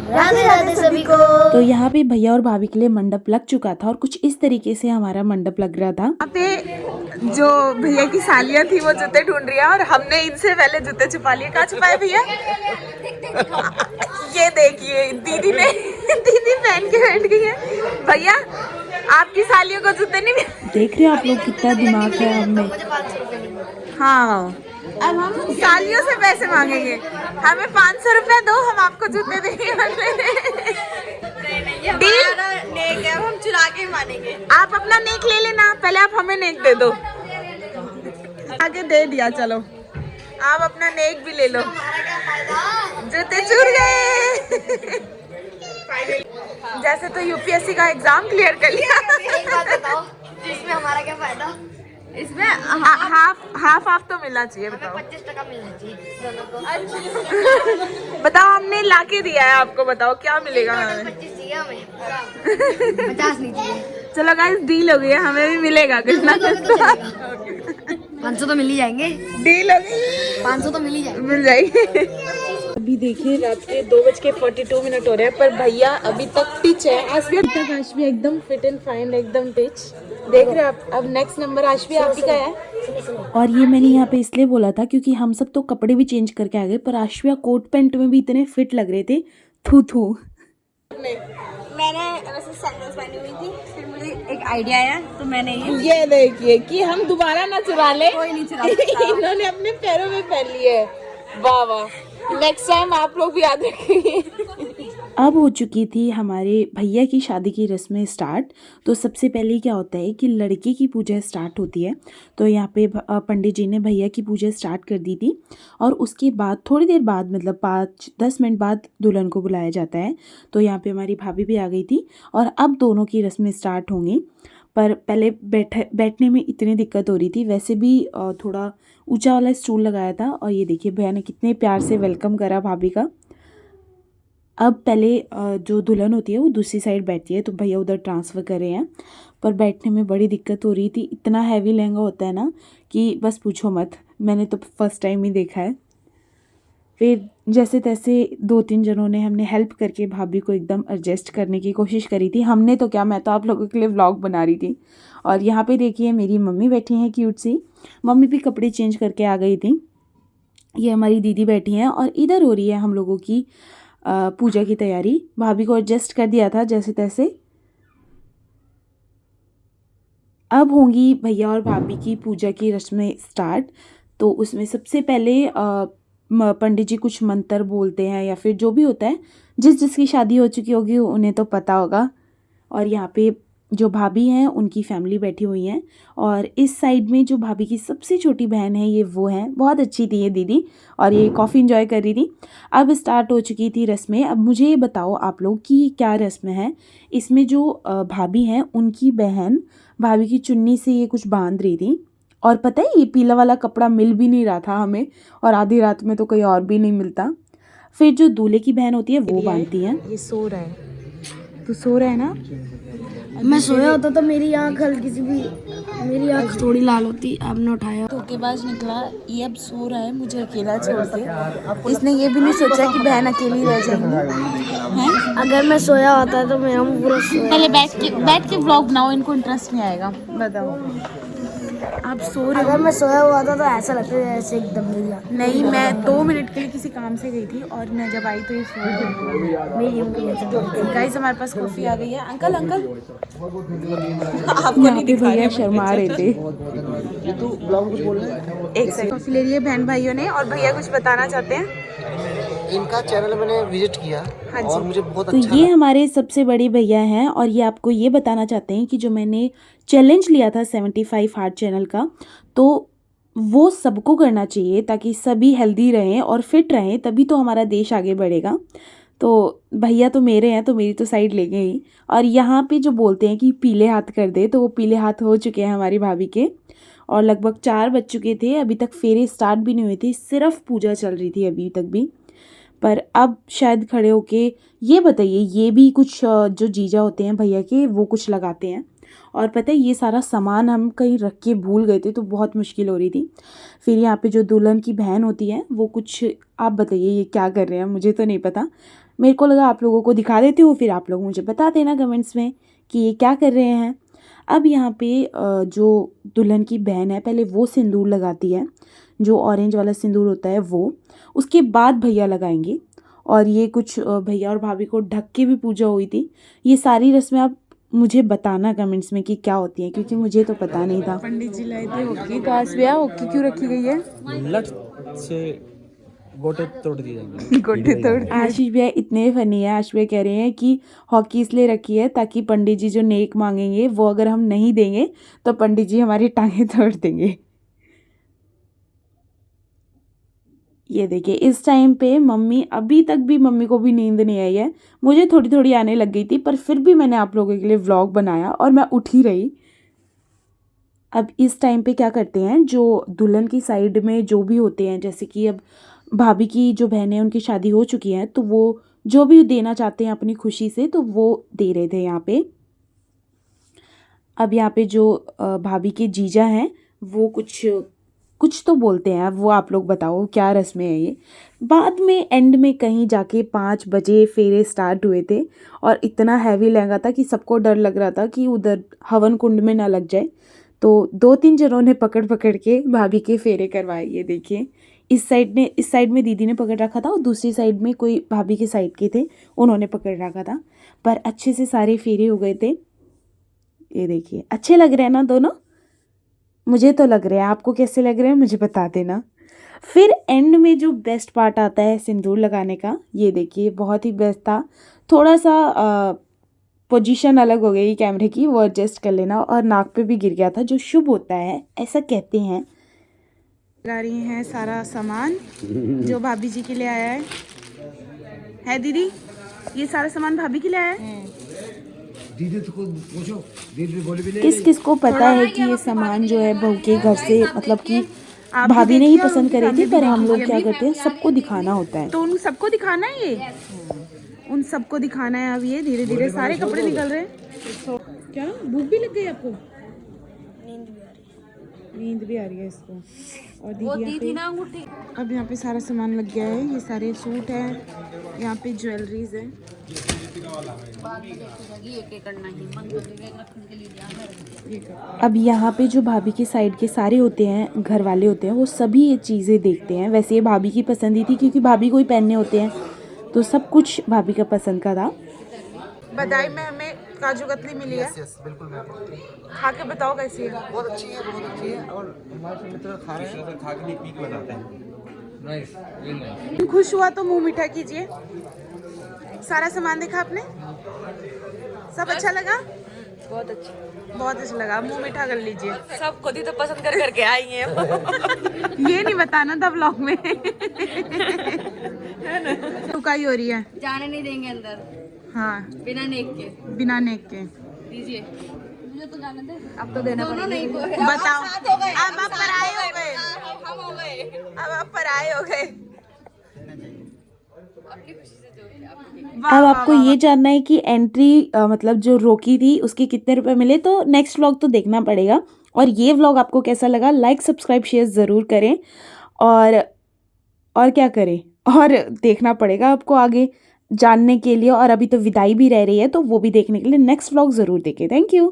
राधे राधे सभी को। तो यहाँ पे भैया और भाभी के लिए मंडप लग चुका था और कुछ इस तरीके से हमारा मंडप लग रहा था। यहाँ पे जो भैया की सालियाँ थी वो जूते ढूंढ रही है और हमने इनसे पहले जूते छुपा लिए। कहाँ छुपाए भैया? ये देखिए दीदी पहन के बैठ गई है। भैया आपकी सालियों को जूते नहीं देख रहे हो आप लोग कितना दिमाग है हमें। हाँ, अब हम सालियों से पैसे मांगेंगे। हमें 500 रुपया दो, हम आपको जूते देंगे। नेक है, हम चुरा के मानेंगे। आप अपना नेक ले लेना, पहले आप हमें नेक दे दो। आगे दे दिया, चलो आप अपना नेक भी ले लो। जूते चुर गए। जैसे तो यूपीएससी का एग्जाम क्लियर कर लिया। इसमें हमारा क्या फायदा? इसमें हाफ तो मिलना चाहिए। बताओ 25% मिलना चाहिए दोनों को। बताओ हमने लाके दिया है आपको, बताओ क्या मिलेगा हमें? 25 चाहिए हमें, 50 नहीं चाहिए। चलो गाइस डील हो गई है, हमें भी मिलेगा कुछ ना कुछ। 500 तो मिल ही जाएंगे। डील हो गई, 500 तो मिल ही जाएंगे। मिल जाएगी। अभी देखिए रात के 2:42 हो रहे हैं पर भैया अभी तक टिच है। आज भी एकदम फिट एंड फाइन, एकदम टिच। देख रहे हैं आप। अब नेक्स्ट नंबर आशवी आप ही का है। और ये मैंने यहाँ पे इसलिए बोला था क्योंकि हम सब तो कपड़े भी चेंज करके आ गए पर आश्विया कोट पैंट में भी इतने फिट लग रहे थे। थू मैंने वैसे सैंडल्स पहनी हुई थी, फिर मुझे एक आइडिया आया तो मैंने ये देखिए कि हम दोबारा ना चुरा ले। कोई नहीं चुरा सकता। इन्होंने अपने पैरों में पहन लिए है। वाह वाह, नेक्स्ट टाइम आप लोग भी याद रखेंगे। अब हो चुकी थी हमारे भैया की शादी की रस्में स्टार्ट। तो सबसे पहले क्या होता है कि लड़के की पूजा स्टार्ट होती है। तो यहाँ पे पंडित जी ने भैया की पूजा स्टार्ट कर दी थी और उसके बाद थोड़ी देर बाद मतलब 5-10 मिनट बाद दुल्हन को बुलाया जाता है। तो यहाँ पे हमारी भाभी भी आ गई थी और अब दोनों की रस्में स्टार्ट होंगी। पर पहले बैठने में इतनी दिक्कत हो रही थी। वैसे भी थोड़ा ऊंचा वाला स्टूल लगाया था और ये देखिए भैया ने कितने प्यार से वेलकम करा भाभी का। अब पहले जो दुल्हन होती है वो दूसरी साइड बैठती है तो भैया उधर ट्रांसफ़र कर रहे हैं। पर बैठने में बड़ी दिक्कत हो रही थी। इतना हैवी लहंगा होता है ना कि बस पूछो मत। मैंने तो फर्स्ट टाइम ही देखा है। फिर जैसे तैसे 2-3 जनों ने हमने हेल्प करके भाभी को एकदम एडजस्ट करने की कोशिश करी थी। हमने तो क्या, मैं तो आप लोगों के लिए व्लॉग बना रही थी। और यहाँ पे देखिए मेरी मम्मी बैठी हैं क्यूट सी। मम्मी भी कपड़े चेंज करके आ गई थी। ये हमारी दीदी बैठी हैं और इधर हो रही है हम लोगों की पूजा की तैयारी। भाभी को एडजस्ट कर दिया था जैसे तैसे। अब होंगी भैया और भाभी की पूजा की रस्में स्टार्ट। तो उसमें सबसे पहले पंडित जी कुछ मंत्र बोलते हैं या फिर जो भी होता है। जिसकी शादी हो चुकी होगी उन्हें तो पता होगा। और यहाँ पे जो भाभी हैं उनकी फैमिली बैठी हुई हैं और इस साइड में जो भाभी की सबसे छोटी बहन है ये वो हैं। बहुत अच्छी थी ये दीदी और ये काफ़ी इंजॉय कर रही थी। अब स्टार्ट हो चुकी थी रस्में। अब मुझे ये बताओ आप लोग कि क्या रस्में हैं। इसमें जो भाभी हैं उनकी बहन भाभी की चुन्नी से ये कुछ बांध रही थी। और पता है ये पीला वाला कपड़ा मिल भी नहीं रहा था हमें और आधी रात में तो कहीं और भी नहीं मिलता। फिर जो दूल्हे की बहन होती है वो बांधती हैं। ये सो रहा है, तू सो रहा है ना? मैं सोया होता तो मेरी आँख हल्की सी भी, मेरी आँख थोड़ी लाल होती। आपने उठाया धोखेबाज निकला। ये अब सो रहा है मुझे अकेला छोड़ के। इसने ये भी नहीं सोचा कि बहन अकेली रह जाएगी। हैं? अगर मैं सोया होता तो मेरा मुंह पूरा सोया। पहले बैठ के व्लॉग बनाओ, इनको इंटरेस्ट नहीं आएगा। बताओ आप सो रहे हो? अगर मैं सोया हुआ था तो ऐसा लगता है जैसे एकदम मेरी आँख। नहीं, मैं 2 मिनट के लिए किसी काम से गई थी और मैं जब आई तो ये सो रही। मेरी उंगली गाइस हमारे पास कॉफी आ गई है। अंकल आपको यहाँ नहीं पे दिखा भैया रहे शर्मा रहे थे। एक सेकंड। कॉफी ले रही है बहन भाइयों ने और भैया कुछ बताना चाहते हैं। इनका चैनल मैंने विजिट किया हाँ जी। और मुझे बहुत तो अच्छा ये हमारे सबसे बड़े भैया हैं और ये आपको ये बताना चाहते हैं कि जो मैंने चैलेंज लिया था 75 हार्ट चैनल का तो वो सबको करना चाहिए ताकि सभी हेल्दी रहें और फिट रहें, तभी तो हमारा देश आगे बढ़ेगा। तो भैया तो मेरे हैं तो मेरी तो साइड ले गई। और यहाँ पे जो बोलते हैं कि पीले हाथ कर दे तो वो पीले हाथ हो चुके हैं हमारी भाभी के और लगभग 4 बज चुके थे। अभी तक फेरे स्टार्ट भी नहीं हुए थे, सिर्फ पूजा चल रही थी अभी तक भी। पर अब शायद खड़े होके ये बताइए, ये भी कुछ जो जीजा होते हैं भैया के वो कुछ लगाते हैं। और पता है ये सारा सामान हम कहीं रख के भूल गए थे तो बहुत मुश्किल हो रही थी। फिर यहाँ पे जो दुल्हन की बहन होती है वो कुछ, आप बताइए ये क्या कर रहे हैं, मुझे तो नहीं पता। मेरे को लगा आप लोगों को दिखा देती हूँ, फिर आप लोग मुझे बता देना कमेंट्स में कि ये क्या कर रहे हैं। अब यहाँ पे जो दुल्हन की बहन है पहले वो सिंदूर लगाती है, जो ऑरेंज वाला सिंदूर होता है वो, उसके बाद भैया लगाएंगे। और ये कुछ भैया और भाभी को ढक के भी पूजा हुई थी। ये सारी रस्में आप मुझे बताना कमेंट्स में कि क्या होती हैं, क्योंकि मुझे तो पता नहीं था। पंडित जी लाए थे होकी, तो आज भैया होकी क्यों रखी गई है? लट से गोटे तोड़ दिए जाएंगे। गोटे तोड़ आशीष भैया इतने फनी है। आशीष भैया कह रहे हैं कि हॉकी इसलिए रखी है ताकि पंडित जी जो नेक मांगेंगे वो अगर हम नहीं देंगे तो पंडित जी हमारी टांगें तोड़ देंगे। ये देखिए इस टाइम पे मम्मी, अभी तक भी मम्मी को भी नींद नहीं आई है। मुझे थोड़ी थोड़ी आने लग गई थी पर फिर भी मैंने आप लोगों के लिए व्लॉग बनाया और मैं उठ ही रही। अब इस टाइम पे क्या करते हैं, जो दुल्हन की साइड में जो भी होते हैं, जैसे कि अब भाभी की जो बहन है उनकी शादी हो चुकी है तो वो जो भी देना चाहते हैं अपनी खुशी से तो वो दे रहे थे यहाँ पे। अब यहाँ पे जो भाभी के जीजा हैं वो कुछ तो बोलते हैं, अब वो आप लोग बताओ क्या रस्में हैं ये। बाद में एंड में कहीं जाके 5 बजे फेरे स्टार्ट हुए थे और इतना हैवी लहंगा था कि सबको डर लग रहा था कि उधर हवन कुंड में ना लग जाए। तो 2-3 जनों ने पकड़ पकड़ के भाभी के फेरे करवाए। ये देखिए इस साइड में दीदी ने पकड़ रखा था और दूसरी साइड में कोई भाभी के साइड के थे, उन्होंने पकड़ रखा था। पर अच्छे से सारे फेरे हो गए थे। ये देखिए अच्छे लग रहे हैं ना दोनों, मुझे तो लग रहे हैं, आपको कैसे लग रहे हैं मुझे बता देना। फिर एंड में जो बेस्ट पार्ट आता है सिंदूर लगाने का, ये देखिए बहुत ही बेस्ट था। थोड़ा सा पोजीशन अलग हो गई कैमरे की, वो एडजस्ट कर लेना, और नाक पे भी गिर गया था जो शुभ होता है ऐसा कहते हैं। लगा रही हैं सारा सामान जो भाभी जी के लिए आया है दीदी? ये सारा सामान भाभी के लिए आया है? दीदी तो खुद पूछो, दीदी बोली भी किस किस को पता है कि ये सामान जो है बहू के घर से, मतलब कि भाभी ने ही पसंद करे थे, पर हम लोग क्या करते हैं सबको दिखाना होता है। तो उन सबको दिखाना है, ये उन सबको दिखाना है। अब ये धीरे धीरे सारे कपड़े निकल रहे हैं। क्या भूख भी लग गई आपको? नींद भी आ रही है इसको। और दीदी यहाँ पे अब यहाँ पे सारा सामान लग गया है। ये सारे सूट हैं, यहाँ पे ज्वेलरीज है। अब यहाँ पे जो भाभी की साइड के सारे होते हैं, घर वाले होते हैं, वो सभी ये चीज़ें देखते हैं। वैसे ये भाभी की पसंद ही थी क्योंकि भाभी को ही पहनने होते हैं, तो सब कुछ भाभी का पसंद का था। बधाई में हमें काजू कतली मिली है। यस बिल्कुल मैम, खा के बताओ कैसी है। बहुत अच्छी है, बहुत अच्छी है। और हमारे मित्र खा रहे हैं, खा के पिक बनाते हैं। Nice, very nice. खुश हुआ तो मुंह मीठा कीजिए। सारा सामान देखा आपने? सब अच्छा लगा? बहुत अच्छा, बहुत अच्छा लगा, मुंह मीठा कर लीजिए। सब खुद ही तो पसंद कर करके आई हैं। ये नहीं बताना था व्लॉग में। टुकाई हो रही है। जाने नहीं देंगे अंदर हाँ, बिना नेक के। बिना नेक के। दीजिए, मुझे तो जाने दे। अब तो देना पड़ेगा। नहीं बताओ, अब आप पराए हो गए। हम हो गए। अब आप पराए हो गए। अब आपको ये जानना है कि एंट्री मतलब जो रोकी थी उसके कितने रुपए मिले, तो नेक्स्ट व्लॉग तो देखना पड़ेगा। और ये व्लॉग आपको कैसा लगा, लाइक सब्सक्राइब शेयर ज़रूर करें। और क्या करें, और देखना पड़ेगा आपको आगे जानने के लिए। और अभी तो विदाई भी रह रही है, तो वो भी देखने के लिए नेक्स्ट व्लॉग ज़रूर देखें। Thank you.